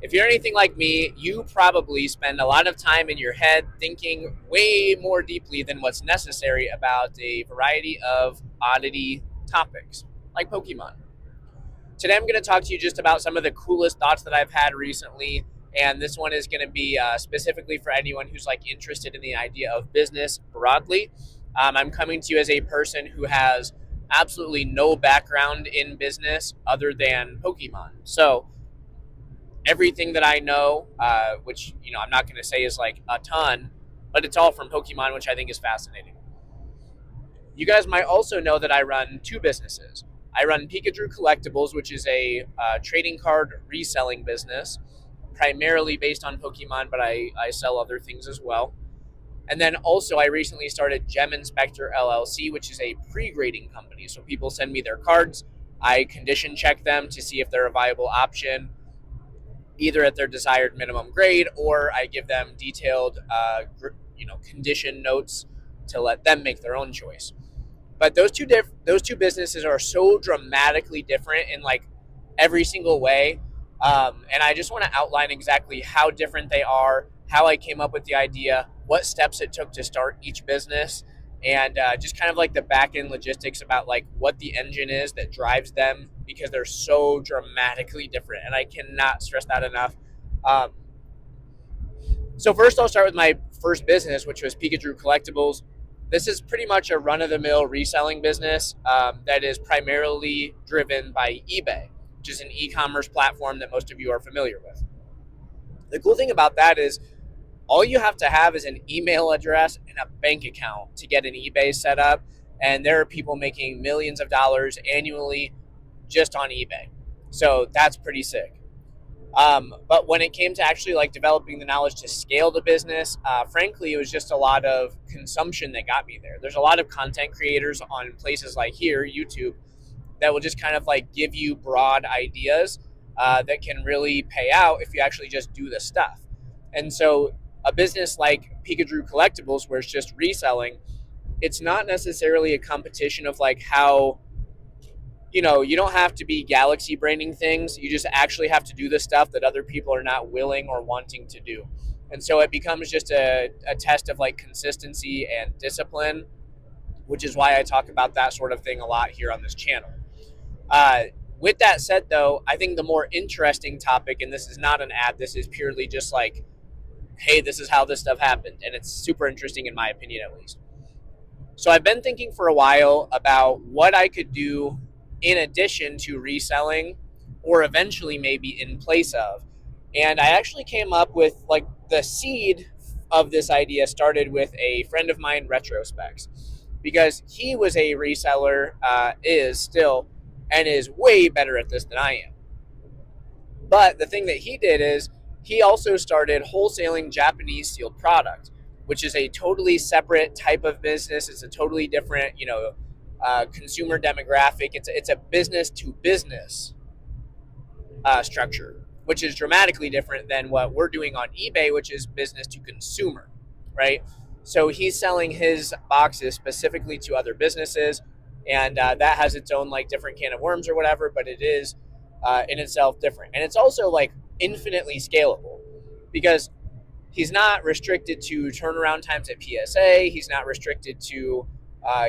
If you're anything like me, you probably spend a lot of time in your head thinking way more deeply than what's necessary about a variety of oddity topics, like Pokemon. Today, I'm going to talk to you just about some of the coolest thoughts that I've had recently. And this one is going to be specifically for anyone who's like interested in the idea of business broadly. I'm coming to you as a person who has absolutely no background in business other than Pokemon. So everything that I know, which I'm not going to say is like a ton, but it's all from Pokemon, which I think is fascinating. You guys might also know that I run two businesses. I run Pikachu Collectibles, which is a trading card reselling business, primarily based on Pokemon, but I sell other things as well. And then also, I recently started geminspectorllc, which is a pre-grading company. So people send me their cards. I condition check them to see if they're a viable option, either at their desired minimum grade, or I give them detailed, condition notes to let them make their own choice. But those two businesses are so dramatically different in like every single way, and I just want to outline exactly how different they are, how I came up with the idea, what steps it took to start each business, and just kind of like the back end logistics about like what the engine is that drives them, because they're so dramatically different, and I cannot stress that enough. Um, so first, I'll start with my first business, which was Pikachu Collectibles. This is pretty much a run-of-the-mill reselling business that is primarily driven by eBay, which is an e-commerce platform that most of you are familiar with. The cool thing about that is all you have to have is an email address and a bank account to get an eBay set up, and there are people making millions of dollars annually just on eBay. So that's pretty sick. But when it came to actually like developing the knowledge to scale the business, frankly, it was just a lot of consumption that got me there. There's a lot of content creators on places like here, YouTube, that will just kind of like give you broad ideas that can really pay out if you actually just do the stuff. And so a business like Pikachu Collectibles, where it's just reselling, it's not necessarily a competition of like how you don't have to be galaxy braining things. You just actually have to do the stuff that other people are not willing or wanting to do. And so it becomes just a test of like consistency and discipline, which is why I talk about that sort of thing a lot here on this channel. With that said, though, I think the more interesting topic, and this is not an ad, this is purely just like, hey, this is how this stuff happened. And it's super interesting in my opinion, at least. So I've been thinking for a while about what I could do in addition to reselling, or eventually maybe in place of. And I actually came up with like the seed of this idea started with a friend of mine, Retrospecs, because he was a reseller, is still, and is way better at this than I am. But the thing that he did is he also started wholesaling Japanese sealed product, which is a totally separate type of business. It's a totally different, consumer demographic. It's a business to business structure, which is dramatically different than what we're doing on eBay, which is business to consumer, right? So he's selling his boxes specifically to other businesses, and that has its own like different can of worms or whatever, but it is in itself different. And it's also like infinitely scalable, because he's not restricted to turnaround times at PSA. He's not restricted to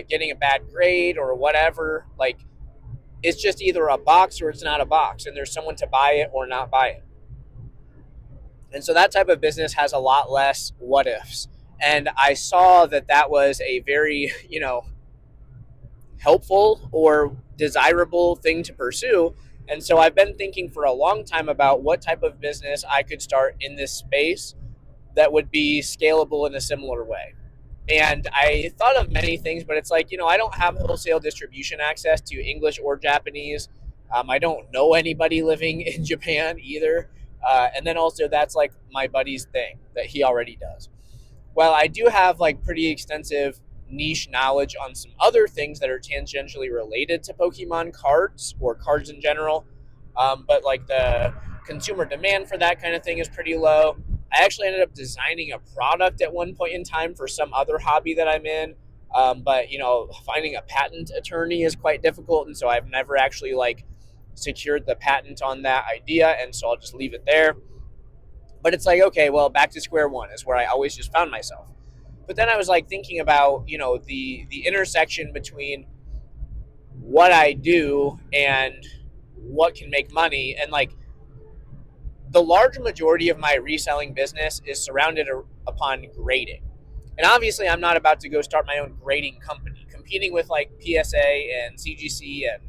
getting a bad grade or whatever. Like, it's just either a box or it's not a box, and there's someone to buy it or not buy it. And so that type of business has a lot less what ifs. And I saw that that was a very, helpful or desirable thing to pursue. And so I've been thinking for a long time about what type of business I could start in this space that would be scalable in a similar way. And I thought of many things, but it's like, I don't have wholesale distribution access to English or Japanese. I don't know anybody living in Japan either. And then also that's like my buddy's thing that he already does. Well, I do have like pretty extensive niche knowledge on some other things that are tangentially related to Pokemon cards or cards in general. But like the consumer demand for that kind of thing is pretty low. I actually ended up designing a product at one point in time for some other hobby that I'm in. But finding a patent attorney is quite difficult. And so I've never actually like secured the patent on that idea. And so I'll just leave it there. But it's like, okay, well, back to square one is where I always just found myself. But then I was like thinking about, the intersection between what I do and what can make money. And like the large majority of my reselling business is surrounded upon grading. And obviously, I'm not about to go start my own grading company, competing with like PSA and CGC and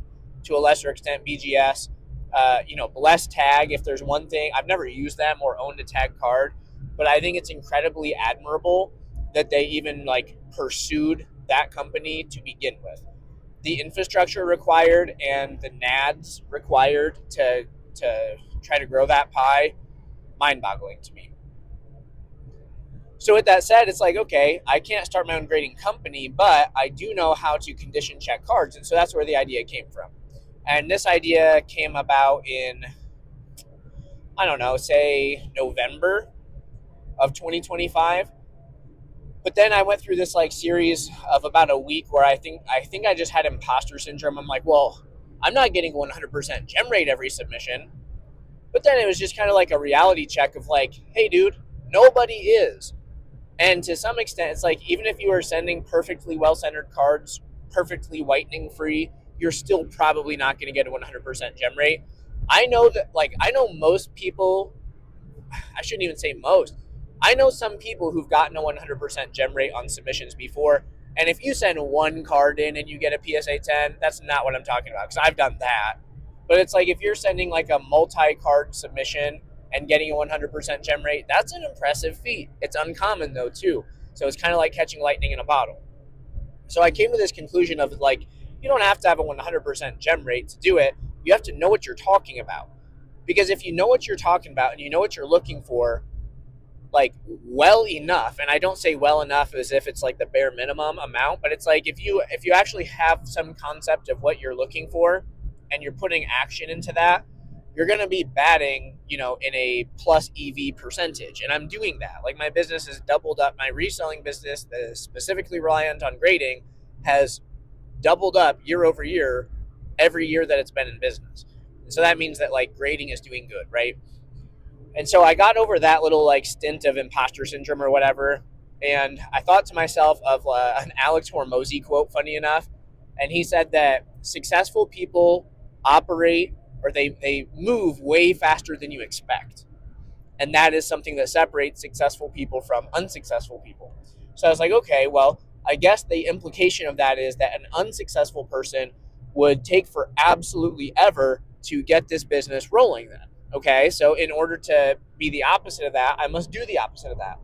to a lesser extent BGS. Bless Tag. If there's one thing, I've never used them or owned a tag card, but I think it's incredibly admirable that they even like pursued that company to begin with. The infrastructure required and the NADs required to try to grow that pie, mind-boggling to me. So with that said, it's like, okay, I can't start my own grading company, but I do know how to condition check cards. And so that's where the idea came from. And this idea came about in, I don't know, say November of 2025. But then I went through this like series of about a week where I think I just had imposter syndrome. I'm like, well, I'm not getting 100% gem rate every submission. But then it was just kind of like a reality check of like, hey, dude, nobody is. And to some extent, it's like even if you are sending perfectly well-centered cards, perfectly whitening free, you're still probably not going to get a 100% gem rate. I know most people, I shouldn't even say most. I know some people who've gotten a 100% gem rate on submissions before. And if you send one card in and you get a PSA 10, that's not what I'm talking about because I've done that. But it's like if you're sending like a multi-card submission and getting a 100% gem rate, that's an impressive feat. It's uncommon though too. So it's kind of like catching lightning in a bottle. So I came to this conclusion of like, you don't have to have a 100% gem rate to do it. You have to know what you're talking about. Because if you know what you're talking about and you know what you're looking for, like well enough, and I don't say well enough as if it's like the bare minimum amount, but it's like if you actually have some concept of what you're looking for and you're putting action into that, you're going to be batting, in a plus EV percentage. And I'm doing that. Like my business has doubled up. My reselling business that is specifically reliant on grading has doubled up year over year every year that it's been in business. And so that means that like grading is doing good, right? And so I got over that little like stint of imposter syndrome or whatever. And I thought to myself of an Alex Hormozy quote, funny enough. And he said that successful people operate or they move way faster than you expect. And that is something that separates successful people from unsuccessful people. So I was like, okay, well, I guess the implication of that is that an unsuccessful person would take for absolutely ever to get this business rolling then. Okay, so in order to be the opposite of that, I must do the opposite of that.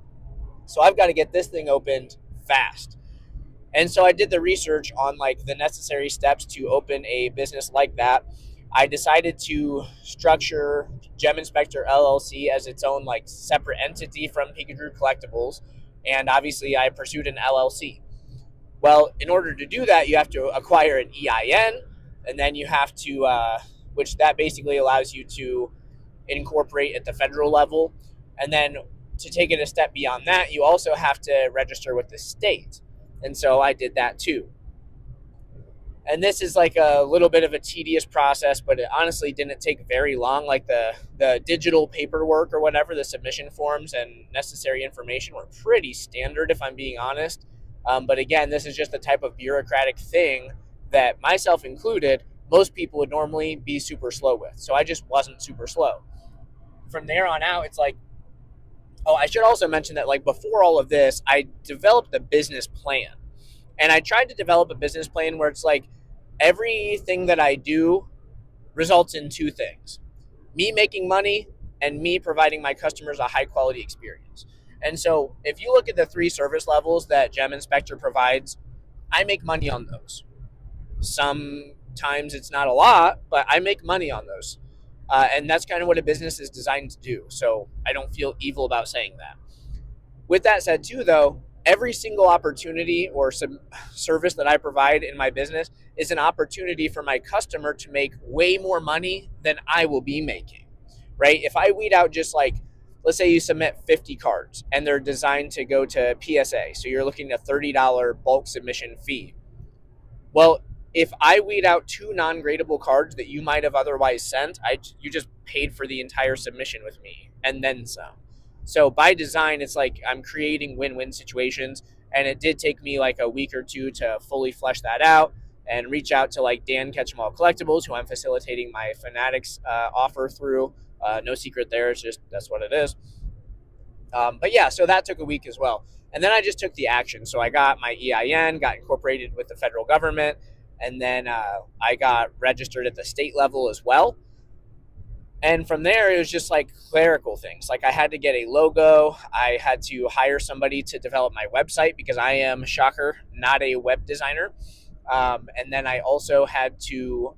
So I've got to get this thing opened fast. And so I did the research on like the necessary steps to open a business like that. I decided to structure Gem Inspector LLC as its own like separate entity from Pikachu Collectibles. And obviously I pursued an LLC. Well, in order to do that, you have to acquire an EIN, and then you have to, which that basically allows you to incorporate at the federal level. And then to take it a step beyond that, you also have to register with the state. And so I did that too. And this is like a little bit of a tedious process, but it honestly didn't take very long. Like the digital paperwork or whatever, the submission forms and necessary information were pretty standard, if I'm being honest. But again, this is just the type of bureaucratic thing that, myself included, most people would normally be super slow with. So I just wasn't super slow. From there on out, it's like, oh, I should also mention that like before all of this, I developed a business plan. And I tried to develop a business plan where it's like everything that I do results in two things: me making money and me providing my customers a high quality experience. And so if you look at the three service levels that Gem Inspector provides, I make money on those. Sometimes it's not a lot, but I make money on those. And that's kind of what a business is designed to do. So I don't feel evil about saying that. With that said too, though, every single opportunity or service that I provide in my business is an opportunity for my customer to make way more money than I will be making, right? If I weed out just like, let's say you submit 50 cards and they're designed to go to PSA. So you're looking at a $30 bulk submission fee. Well, if I weed out two non-gradable cards that you might have otherwise sent, you just paid for the entire submission with me and then some. So by design, it's like I'm creating win-win situations. And it did take me like a week or two to fully flesh that out and reach out to like Dan Ketchumall Collectibles, who I'm facilitating my Fanatics offer through. No secret there. It's just that's what it is. But yeah, so that took a week as well. And then I just took the action. So I got my EIN, got incorporated with the federal government, and then I got registered at the state level as well. And from there, it was just like clerical things. Like I had to get a logo. I had to hire somebody to develop my website because I am, shocker, not a web designer. And then I also had to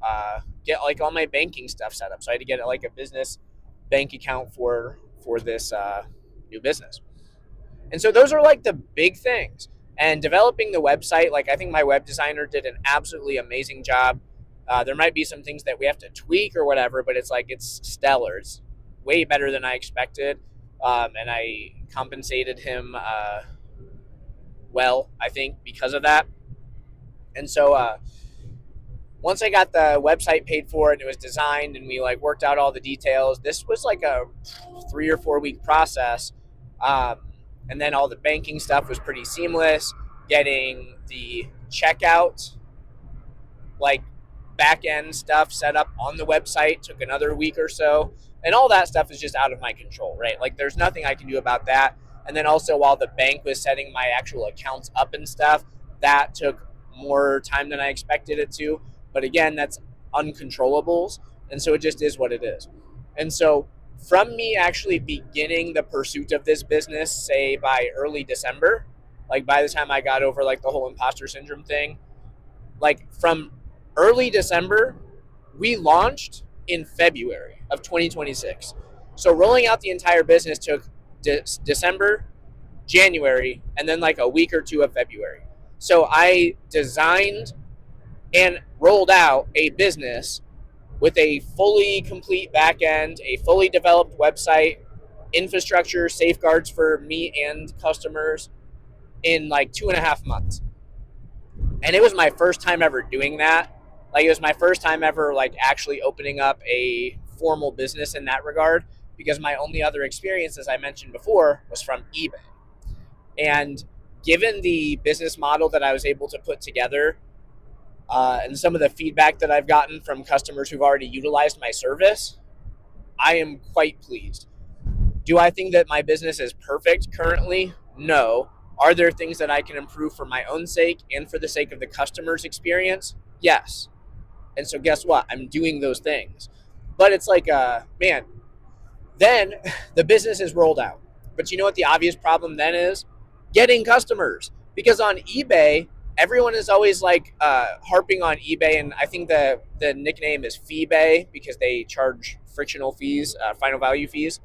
get like all my banking stuff set up. So I had to get like a business bank account for this new business. And so those are like the big things. And developing the website, like I think my web designer did an absolutely amazing job. There might be some things that we have to tweak or whatever, but it's like it's stellar. It's way better than I expected. And I compensated him well, I think, because of that. And so once I got the website paid for and it was designed and we like worked out all the details, this was like a 3 or 4 week process. And then all the banking stuff was pretty seamless. Getting the checkout, like back end stuff set up on the website took another week or so. And all that stuff is just out of my control, right? Like there's nothing I can do about that. And then also while the bank was setting my actual accounts up and stuff, that took more time than I expected it to. But again, that's uncontrollables. And so it just is what it is. And so from me actually beginning the pursuit of this business, say by early December, like by the time I got over like the whole imposter syndrome thing, like from early December, we launched in February of 2026. So rolling out the entire business took December, January, and then like a week or two of February. So I designed and rolled out a business with a fully complete back end, a fully developed website, infrastructure, safeguards for me and customers in like 2.5 months. And it was my first time ever doing that. Like it was my first time ever like actually opening up a formal business in that regard, because my only other experience, as I mentioned before, was from eBay. And given the business model that I was able to put together, and some of the feedback that I've gotten from customers who've already utilized my service, I am quite pleased. Do I think that my business is perfect currently? No. Are there things that I can improve for my own sake and for the sake of the customer's experience? Yes. And so guess what? I'm doing those things. But it's like, man, then the business is rolled out. But you know what the obvious problem then is? Getting customers. Because on eBay, everyone is always like harping on eBay, and I think the nickname is FeeBay because they charge frictional fees, final value fees.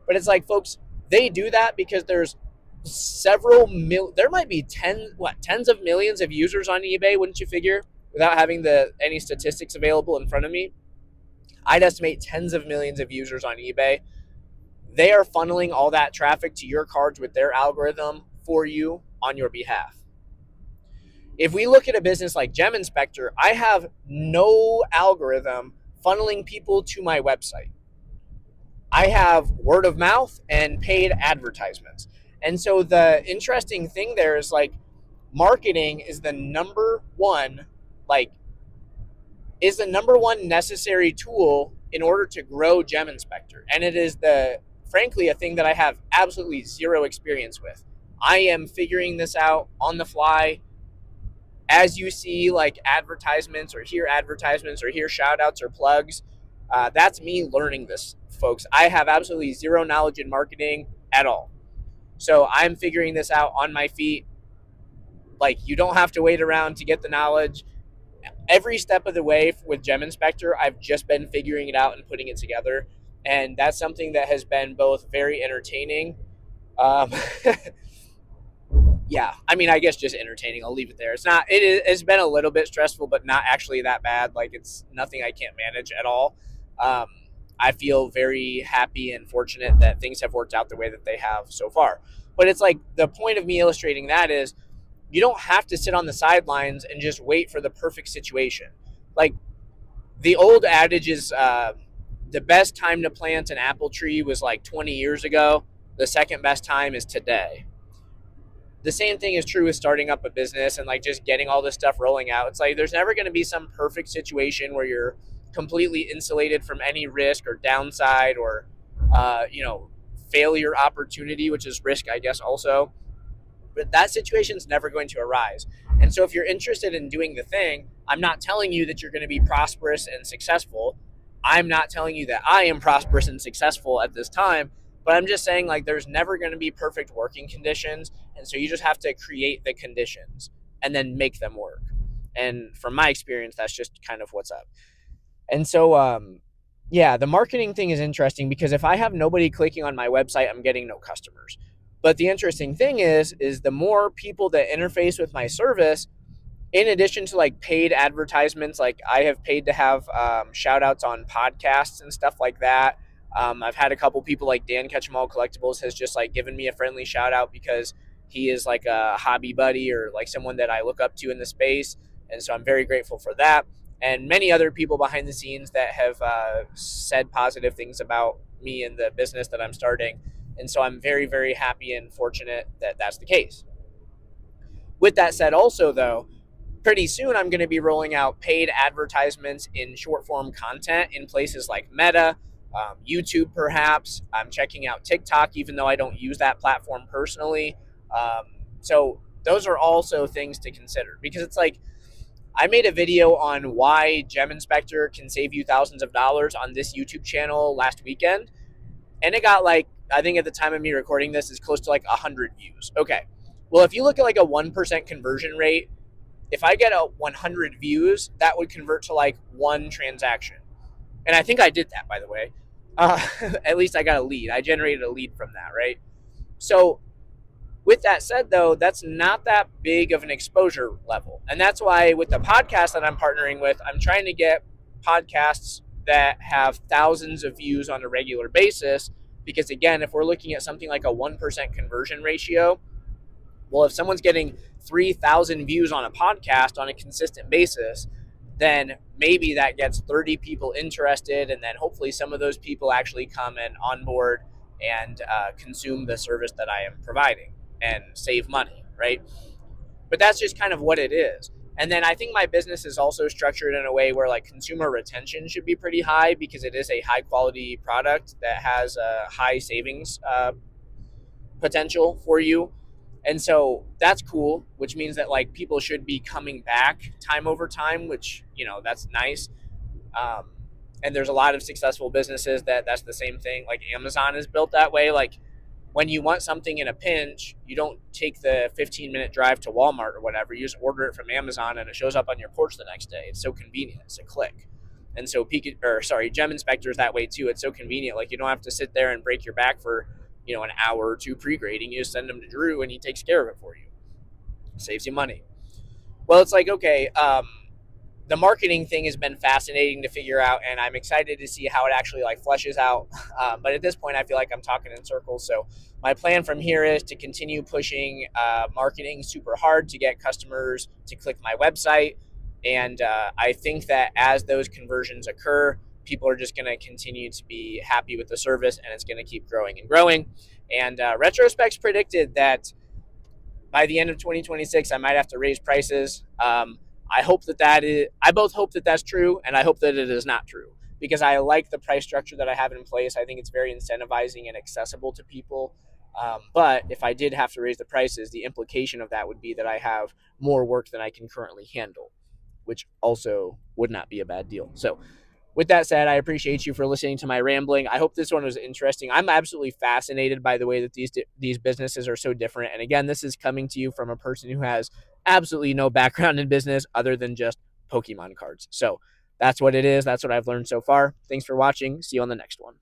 But it's like, folks, they do that because there's there might be tens of millions of users on eBay, wouldn't you figure, without having any statistics available in front of me? I'd estimate tens of millions of users on eBay. They are funneling all that traffic to your cards with their algorithm for you on your behalf. If we look at a business like GemInspector, I have no algorithm funneling people to my website. I have word of mouth and paid advertisements. And so the interesting thing there is like marketing is the number one necessary tool in order to grow GemInspector. And it is frankly a thing that I have absolutely zero experience with. I am figuring this out on the fly. As you see like advertisements or hear shout outs or plugs, that's me learning this, folks. I have absolutely zero knowledge in marketing at all. So I'm figuring this out on my feet. Like, you don't have to wait around to get the knowledge. Every step of the way with GemInspector, I've just been figuring it out and putting it together. And that's something that has been both very entertaining. Yeah, I mean, I guess just entertaining. I'll leave it there. It's been a little bit stressful, but not actually that bad. Like, it's nothing I can't manage at all. I feel very happy and fortunate that things have worked out the way that they have so far. But it's like, the point of me illustrating that is, you don't have to sit on the sidelines and just wait for the perfect situation. Like, the old adage is the best time to plant an apple tree was like 20 years ago. The second best time is today. The same thing is true with starting up a business and like just getting all this stuff rolling out. It's like there's never going to be some perfect situation where you're completely insulated from any risk or downside or you know, failure opportunity, which is risk, I guess, also. But that situation's never going to arise. And so if you're interested in doing the thing, I'm not telling you that you're going to be prosperous and successful. I'm not telling you that I am prosperous and successful at this time, but I'm just saying like there's never going to be perfect working conditions, and so you just have to create the conditions and then make them work. And from my experience, that's just kind of what's up. And so yeah, the marketing thing is interesting because if I have nobody clicking on my website, I'm getting no customers. But the interesting thing is the more people that interface with my service, in addition to like paid advertisements, like I have paid to have shout outs on podcasts and stuff like that. I've had a couple people like Dan Ketchum Collectibles has just like given me a friendly shout out because he is like a hobby buddy or like someone that I look up to in the space. And so I'm very grateful for that. And many other people behind the scenes that have said positive things about me and the business that I'm starting. And so I'm very, very happy and fortunate that that's the case. With that said, also, though, pretty soon I'm going to be rolling out paid advertisements in short form content in places like Meta, YouTube, perhaps. I'm checking out TikTok, even though I don't use that platform personally. So those are also things to consider because it's like I made a video on why Gem Inspector can save you thousands of dollars on this YouTube channel last weekend. And it got like, I think at the time of me recording this is close to like 100 views. Okay. Well, if you look at like a 1% conversion rate, if I get a 100 views, that would convert to like one transaction. And I think I did that, by the way. At least I got a lead. I generated a lead from that, right? So with that said, though, that's not that big of an exposure level. And that's why with the podcast that I'm partnering with, I'm trying to get podcasts that have thousands of views on a regular basis. Because again, if we're looking at something like a 1% conversion ratio, well, if someone's getting 3,000 views on a podcast on a consistent basis, then maybe that gets 30 people interested. And then hopefully some of those people actually come and onboard and consume the service that I am providing and save money, right? But that's just kind of what it is. And then I think my business is also structured in a way where like consumer retention should be pretty high because it is a high quality product that has a high savings potential for you. And so that's cool, which means that like people should be coming back time over time, which, you know, that's nice. Um, and there's a lot of successful businesses that's the same thing. Like Amazon is built that way. Like when you want something in a pinch, you don't take the 15-minute drive to Walmart or whatever. You just order it from Amazon and it shows up on your porch the next day. It's so convenient. It's a click. And so Gem Inspector is that way too. It's so convenient. Like you don't have to sit there and break your back for, you know, an hour or two pre-grading. You just send them to Drew and he takes care of it for you. Saves you money. Well, it's like, okay, the marketing thing has been fascinating to figure out, and I'm excited to see how it actually like fleshes out. But at this point, I feel like I'm talking in circles. So my plan from here is to continue pushing marketing super hard to get customers to click my website. And I think that as those conversions occur, people are just going to continue to be happy with the service, and it's going to keep growing and growing. And Retrospects predicted that by the end of 2026, I might have to raise prices. I hope I both hope that that's true, and I hope that it is not true because I like the price structure that I have in place. I think it's very incentivizing and accessible to people. But if I did have to raise the prices, the implication of that would be that I have more work than I can currently handle, which also would not be a bad deal. So with that said, I appreciate you for listening to my rambling. I hope this one was interesting. I'm absolutely fascinated by the way that these businesses are so different. And again, this is coming to you from a person who has absolutely no background in business other than just Pokemon cards. So that's what it is. That's what I've learned so far. Thanks for watching. See you on the next one.